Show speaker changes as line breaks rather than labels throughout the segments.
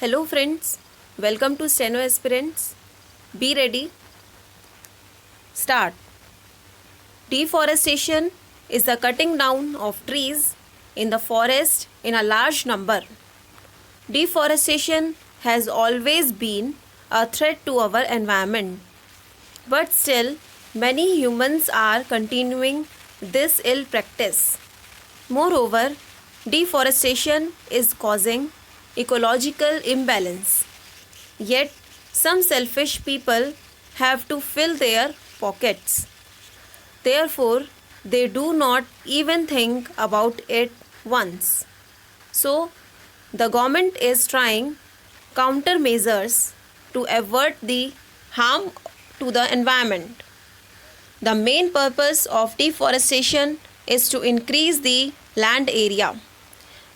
Hello friends, welcome to Steno Aspirants. Be ready. Start. Deforestation is the cutting down of trees in the forest in a large number. Deforestation has always been a threat to our environment. But still, many humans are continuing this ill practice. Moreover, deforestation is causing ecological imbalance. Yet, some selfish people have to fill their pockets. Therefore, they do not even think about it once. So, the government is trying countermeasures to avert the harm to the environment. The main purpose of deforestation is to increase the land area.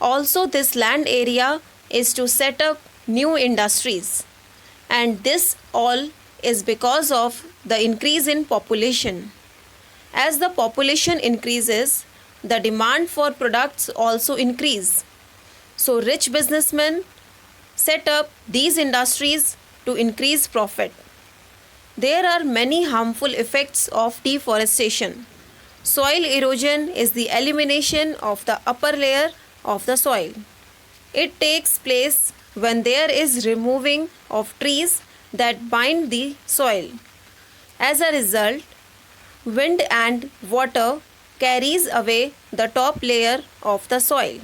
Also, this land area is to set up new industries. And this all is because of the increase in population. As the population increases, the demand for products also increase. So rich businessmen set up these industries to increase profit. There are many harmful effects of deforestation. Soil erosion is the elimination of the upper layer of the soil. It takes place when there is removing of trees that bind the soil. As a result, wind and water carries away the top layer of the soil.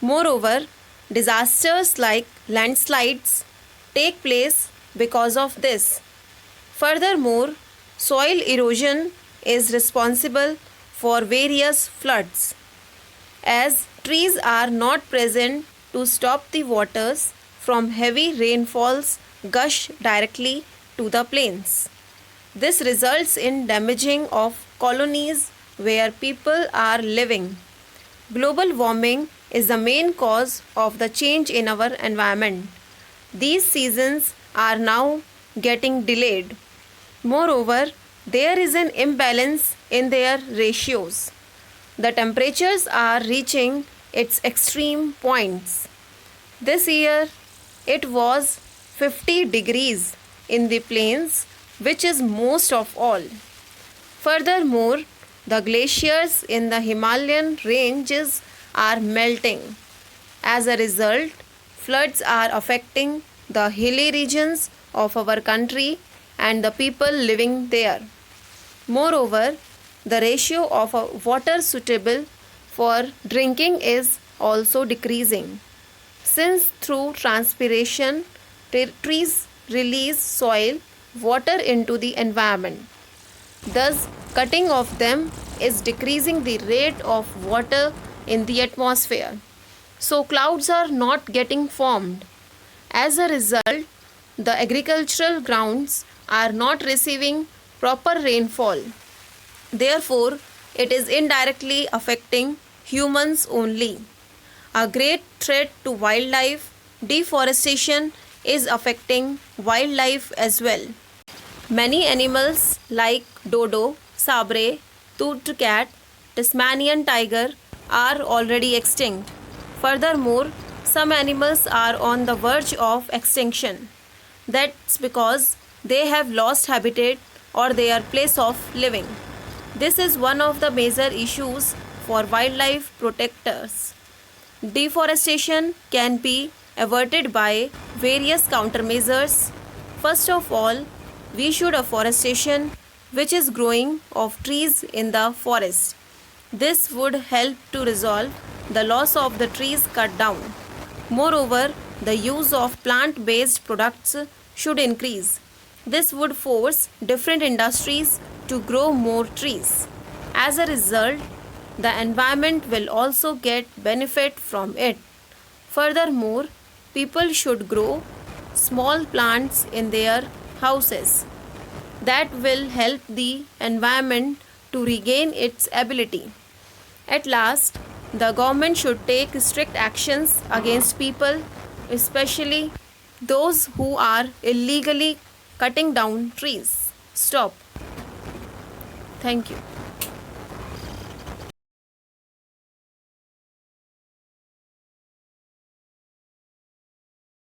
Moreover, disasters like landslides take place because of this. Furthermore, soil erosion is responsible for various floods. As trees are not present to stop the waters from heavy rainfalls gush directly to the plains. This results in damaging of colonies where people are living. Global warming is the main cause of the change in our environment. These seasons are now getting delayed. Moreover, there is an imbalance in their ratios. The temperatures are reaching its extreme points. This year, it was 50 degrees in the plains, which is most of all. Furthermore, the glaciers in the Himalayan ranges are melting. As a result, floods are affecting the hilly regions of our country and the people living there. Moreover, the ratio of water suitable for drinking is also decreasing. Since through transpiration, trees release soil water into the environment. Thus, cutting of them is decreasing the rate of water in the atmosphere. So, clouds are not getting formed. As a result, the agricultural grounds are not receiving proper rainfall. Therefore, it is indirectly affecting humans only. A great threat to wildlife, deforestation is affecting wildlife as well. Many animals like dodo, sabre, toothed cat, Tasmanian tiger are already extinct. Furthermore, some animals are on the verge of extinction. That's because they have lost habitat or their place of living. This is one of the major issues for wildlife protectors. Deforestation can be averted by various countermeasures. First of all, we should afforestation, which is growing of trees in the forest. This would help to resolve the loss of the trees cut down. Moreover, the use of plant-based products should increase. This would force different industries to grow more trees. As a result, the environment will also get benefit from it. Furthermore, people should grow small plants in their houses. That will help the environment to regain its ability. At last, the government should take strict actions against people, especially those who are illegally cutting down trees. Stop. Thank you.